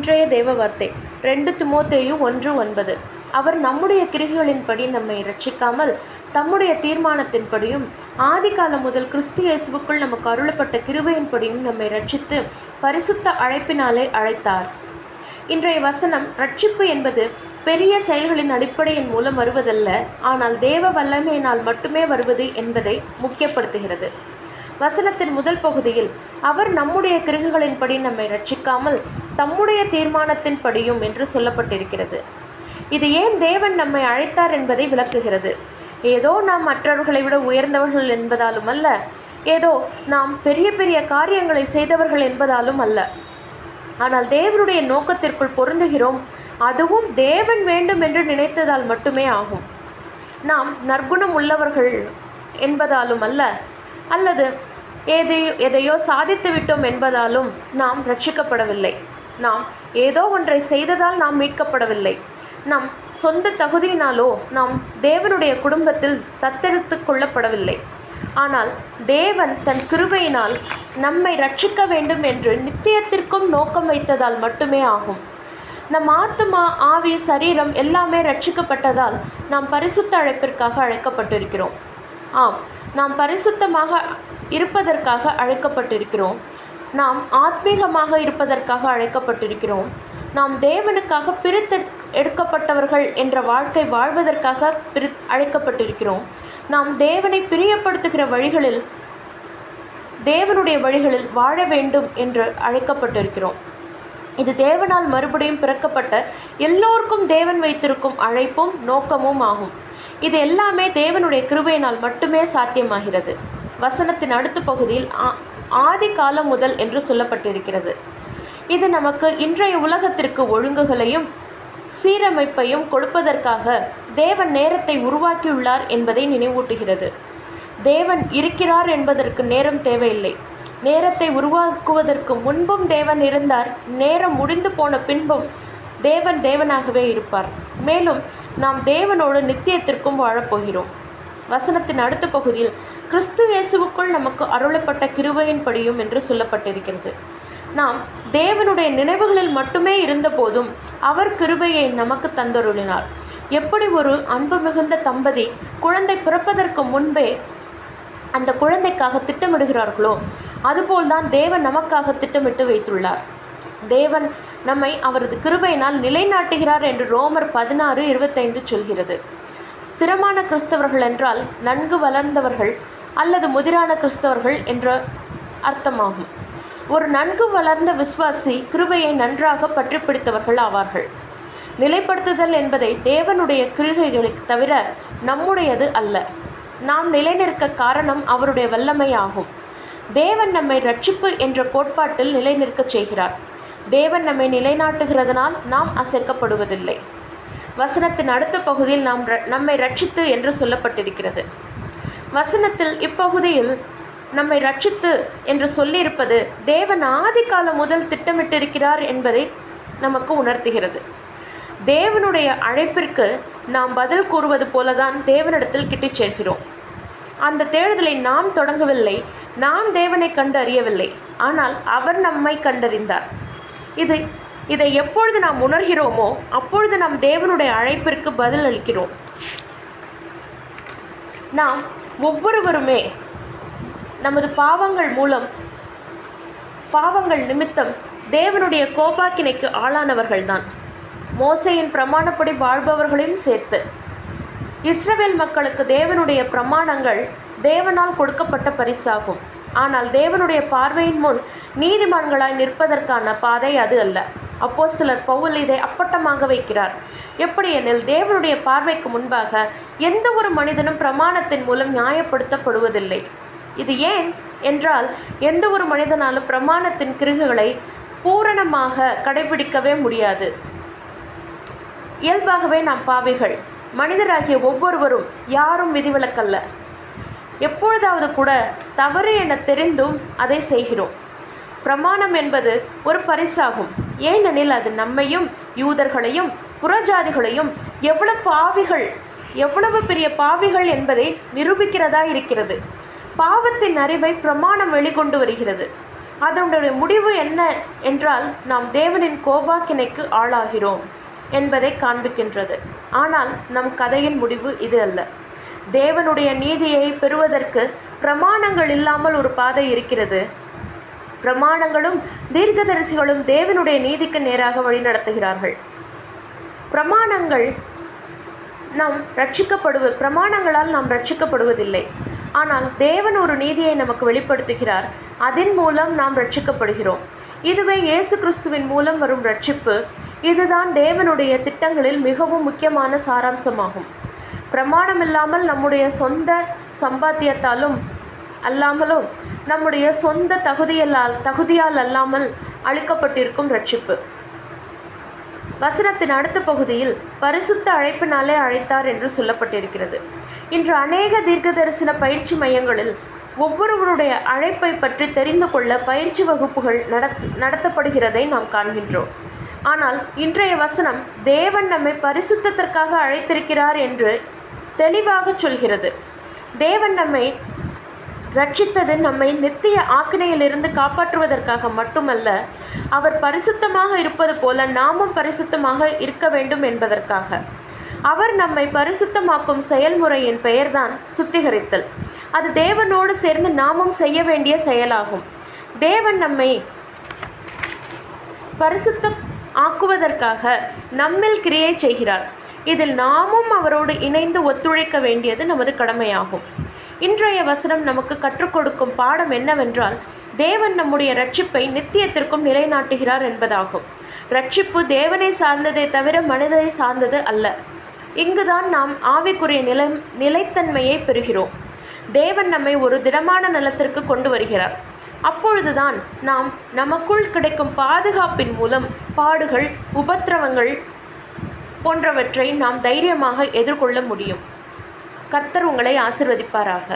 இன்றைய தேவ வார்த்தை 2 திமோத்தேயு 1:9. அவர் நம்முடைய கிரிகளின்படி நம்மை இரட்சிக்காமல் தம்முடைய தீர்மானத்தின்படியும் ஆதிகாலம் முதல் கிறிஸ்து இயேசுவுக்குள் நமக்கு அருளப்பட்ட கிருபையின்படியும் நம்மை இரட்சித்து பரிசுத்த அழைப்பினாலே அழைத்தார். இன்றைய வசனம் ரட்சிப்பு என்பது பெரிய செயல்களின் அடிப்படையின் மூலம் வருவதல்ல, ஆனால் தேவ வல்லமையினால் மட்டுமே வருவது என்பதை முக்கியப்படுத்துகிறது. வசனத்தின் முதல் பகுதியில் அவர் நம்முடைய கிரிகளின்படி நம்மை ரட்சிக்காமல் தம்முடைய தீர்மானத்தின்படியும் என்று சொல்லப்பட்டிருக்கிறது. இது ஏன் தேவன் நம்மை அழைத்தார் என்பதை விளக்குகிறது. ஏதோ நாம் மற்றவர்களை விட உயர்ந்தவர்கள் என்பதாலும் அல்ல, ஏதோ நாம் பெரிய பெரிய காரியங்களை செய்தவர்கள் என்பதாலும் அல்ல, ஆனால் தேவனுடைய நோக்கத்திற்குள் பொருந்துகிறோம். அதுவும் தேவன் வேண்டும் என்று நினைத்ததால் மட்டுமே ஆகும். நாம் நற்குணம் உள்ளவர்கள் என்பதாலும் அல்ல, அல்லது எதையோ சாதித்து விட்டோம் என்பதாலும் நாம் ரட்சிக்கப்படவில்லை. நாம் ஏதோ ஒன்றை செய்ததால் நாம் மீட்கப்படவில்லை. நம் சொந்த தகுதியினாலோ நாம் தேவனுடைய குடும்பத்தில் தத்தெடுத்து கொள்ளப்படவில்லை. ஆனால் தேவன் தன் கிருபையினால் நம்மை ரட்சிக்க வேண்டும் என்று நித்தியத்திற்கும் நோக்கம் வைத்ததால் மட்டுமே ஆகும். நம் ஆத்துமா, ஆவி, சரீரம் எல்லாமே ரட்சிக்கப்பட்டதால் நாம் பரிசுத்த அழைப்பிற்காக அழைக்கப்பட்டிருக்கிறோம். ஆம், நாம் பரிசுத்தமாக இருப்பதற்காக அழைக்கப்பட்டிருக்கிறோம். நாம் ஆத்மீகமாக இருப்பதற்காக அழைக்கப்பட்டிருக்கிறோம். நாம் தேவனுக்காக எடுக்கப்பட்டவர்கள் என்ற வாழ்க்கை வாழ்வதற்காக அழைக்கப்பட்டிருக்கிறோம். நாம் தேவனை பிரியப்படுத்துகிற வழிகளில், தேவனுடைய வழிகளில் வாழ வேண்டும் என்று அழைக்கப்பட்டிருக்கிறோம். இது தேவனால் மறுபடியும் பிறக்கப்பட்ட எல்லோருக்கும் தேவன் வைத்திருக்கும் அழைப்பும் நோக்கமும் ஆகும். இது எல்லாமே தேவனுடைய கிருபையினால் மட்டுமே சாத்தியமாகிறது. வசனத்தின் அடுத்த பகுதியில் ஆதி காலம் முதல் என்று சொல்லப்பட்டிருக்கிறது. இது நமக்கு இன்றைய உலகத்திற்கு ஒழுங்குகளையும் சீரமைப்பையும் கொடுப்பதற்காக தேவன் நேரத்தை உருவாக்கியுள்ளார் என்பதை நினைவூட்டுகிறது. தேவன் இருக்கிறார் என்பதற்கு நேரம் தேவையில்லை. நேரத்தை உருவாக்குவதற்கு முன்பும் தேவன் இருந்தார். நேரம் முடிந்து போன பின்பும் தேவன் தேவனாகவே இருப்பார். மேலும் நாம் தேவனோடு நித்தியத்திற்கும் வாழப்போகிறோம். வசனத்தின் அடுத்த பகுதியில் கிறிஸ்து இயேசுவுக்குள் நமக்கு அருளப்பட்ட கிருபையின்படியும் என்று சொல்லப்பட்டிருக்கிறது. நாம் தேவனுடைய நினைவுகளில் மட்டுமே இருந்தபோதும் அவர் கிருபையை நமக்கு தந்தருளினார். எப்படி ஒரு அன்பு மிகுந்த தம்பதி குழந்தை பிறப்பதற்கு முன்பே அந்த குழந்தைக்காக திட்டமிடுகிறார்களோ, அதுபோல்தான் தேவன் நமக்காக திட்டமிட்டு வைத்துள்ளார். தேவன் நம்மை அவரது கிருபையினால் நிலைநாட்டுகிறார் என்று ரோமர் 16:25 சொல்கிறது. ஸ்திரமான கிறிஸ்தவர்கள் என்றால் நன்கு வளர்ந்தவர்கள் அல்லது முதிரான கிறிஸ்தவர்கள் என்ற அர்த்தமாகும். ஒரு நன்கு வளர்ந்த விசுவாசி கிருபையை நன்றாக பற்றி பிடித்தவர்கள் ஆவார்கள். நிலைப்படுத்துதல் என்பதை தேவனுடைய கிருபைகளை தவிர நம்முடையது அல்ல. நாம் நிலைநிற்க காரணம் அவருடைய வல்லமை ஆகும். தேவன் நம்மை ரட்சிப்பு என்ற கோட்பாட்டில் நிலைநிற்கச் செய்கிறார். தேவன் நம்மை நிலைநாட்டுகிறதுனால் நாம் அசைக்கப்படுவதில்லை. வசனத்தின் அடுத்த பகுதியில் நம்மை ரட்சித்து என்று சொல்லப்பட்டிருக்கிறது. வசனத்தில் இப்பகுதியில் நம்மை ரட்சித்து என்று சொல்லியிருப்பது தேவன் ஆதி காலம் முதல் திட்டமிட்டிருக்கிறார் என்பதை நமக்கு உணர்த்துகிறது. தேவனுடைய அழைப்பிற்கு நாம் பதில் கூறுவது போலதான் தேவனிடத்தில் கிட்டிச் சேர்கிறோம். அந்த தேடுதலை நாம் தொடங்கவில்லை. நாம் தேவனை கண்டு அறியவில்லை, ஆனால் அவர் நம்மை கண்டறிந்தார். இதை எப்பொழுது நாம் உணர்கிறோமோ அப்பொழுது நாம் தேவனுடைய அழைப்பிற்கு பதில் அளிக்கிறோம். நாம் ஒவ்வொருவருமே நமது பாவங்கள் நிமித்தம் தேவனுடைய கோபாக்கினைக்கு ஆளானவர்கள்தான், மோசேயின் பிரமாணப்படி வாழ்பவர்களையும் சேர்த்து. இஸ்ரவேல் மக்களுக்கு தேவனுடைய பிரமாணங்கள் தேவனால் கொடுக்கப்பட்ட பரிசாகும். ஆனால் தேவனுடைய பார்வையின் முன் நீதிமான்களாய் நிற்பதற்கான பாதை அது அல்ல. அப்போஸ்தலர் பவுல் இதை அப்பட்டமாக வைக்கிறார். எப்படியெனில் தேவனுடைய பார்வைக்கு முன்பாக எந்த ஒரு மனிதனும் பிரமாணத்தின் மூலம் நியாயப்படுத்தப்படுவதில்லை. இது ஏன் என்றால், எந்த ஒரு மனிதனாலும் பிரமாணத்தின் கிருகைகளை பூரணமாக கடைபிடிக்கவே முடியாது. இயல்பாகவே நாம் பாவிகள். மனிதராகிய ஒவ்வொருவரும் யாரும் விதிவிலக்கல்ல. எப்பொழுதாவது கூட தவறு என தெரிந்தும் அதை செய்கிறோம். பிரமாணம் என்பது ஒரு பரிசாகும். ஏனெனில் அது நம்மையும் யூதர்களையும் புறஜாதிகளையும் எவ்வளவு பெரிய பாவிகள் என்பதை நிரூபிக்கிறதா இருக்கிறது. பாவத்தின் அறிவை பிரமாணம் வெளிக்கொண்டு வருகிறது. அதனுடைய முடிவு என்ன என்றால் நாம் தேவனின் கோபாக்கினைக்கு ஆளாகிறோம் என்பதை காண்பிக்கின்றது. ஆனால் நம் கதையின் முடிவு இது அல்ல. தேவனுடைய நீதியை பெறுவதற்கு பிரமாணங்கள் இல்லாமல் ஒரு பாதை இருக்கிறது. பிரமாணங்களும் தீர்க்கதரிசிகளும் தேவனுடைய நீதிக்கு நேராக வழிநடத்துகிறார்கள். பிரமாணங்களால் நாம் ரட்சிக்கப்படுவதில்லை. ஆனால் தேவன் ஒரு நீதியை நமக்கு வெளிப்படுத்துகிறார். அதன் மூலம் நாம் ரட்சிக்கப்படுகிறோம். இதுவே இயேசு கிறிஸ்துவின் மூலம் வரும் ரட்சிப்பு. இதுதான் தேவனுடைய திட்டங்களில் மிகவும் முக்கியமான சாராம்சமாகும். பிரமாணம் இல்லாமல் நம்முடைய சொந்த சம்பாத்தியத்தாலும் அல்லாமலும் நம்முடைய சொந்த தகுதியால் அல்லாமல் அளிக்கப்பட்டிருக்கும் ரட்சிப்பு. வசனத்தின் அடுத்த பகுதியில் பரிசுத்த அழைப்பினாலே அழைத்தார் என்று சொல்லப்பட்டிருக்கிறது. இன்று அநேக தீர்க்கதரிசன பயிற்சி மையங்களில் ஒவ்வொருவருடைய அழைப்பை பற்றி தெரிந்து கொள்ள பயிற்சி வகுப்புகள் நடத்தப்படுகிறதை நாம் காண்கின்றோம். ஆனால் இன்றைய வசனம் தேவன் நம்மை பரிசுத்தத்திற்காக அழைத்திருக்கிறார் என்று தெளிவாக சொல்கிறது. தேவன் நம்மை ரட்சித்தது நம்மை நித்திய ஆக்கினையிலிருந்து காப்பாற்றுவதற்காக மட்டுமல்ல, அவர் பரிசுத்தமாக இருப்பது போல நாமும் பரிசுத்தமாக இருக்க வேண்டும் என்பதற்காக. அவர் நம்மை பரிசுத்தமாக்கும் செயல்முறையின் பெயர்தான் சுத்திகரித்தல். அது தேவனோடு சேர்ந்து நாமும் செய்ய வேண்டிய செயலாகும். தேவன் நம்மை பரிசுத்தம் ஆக்குவதற்காக நம்மில் கிரியை செய்கிறார். இதில் நாமும் அவரோடு இணைந்து ஒத்துழைக்க வேண்டியது நமது கடமையாகும். இன்றைய வசனம் நமக்கு கற்றுக் கொடுக்கும் பாடம் என்னவென்றால், தேவன் நம்முடைய ரட்சிப்பை நித்தியத்திற்கும் நிலைநாட்டுகிறார் என்பதாகும். ரட்சிப்பு தேவனை சார்ந்ததை தவிர மனிதனை சார்ந்தது அல்ல. இங்குதான் நாம் ஆவிக்குரிய நிலைத்தன்மையை பெறுகிறோம். தேவன் நம்மை ஒரு திடமான நிலத்திற்கு கொண்டு வருகிறார். அப்பொழுதுதான் நாம் நமக்குள் கிடைக்கும் பாதுகாப்பின் மூலம் பாடுகள், உபத்திரவங்கள் போன்றவற்றை நாம் தைரியமாக எதிர்கொள்ள முடியும். கர்த்தர் உங்களை ஆசீர்வதிப்பாராக.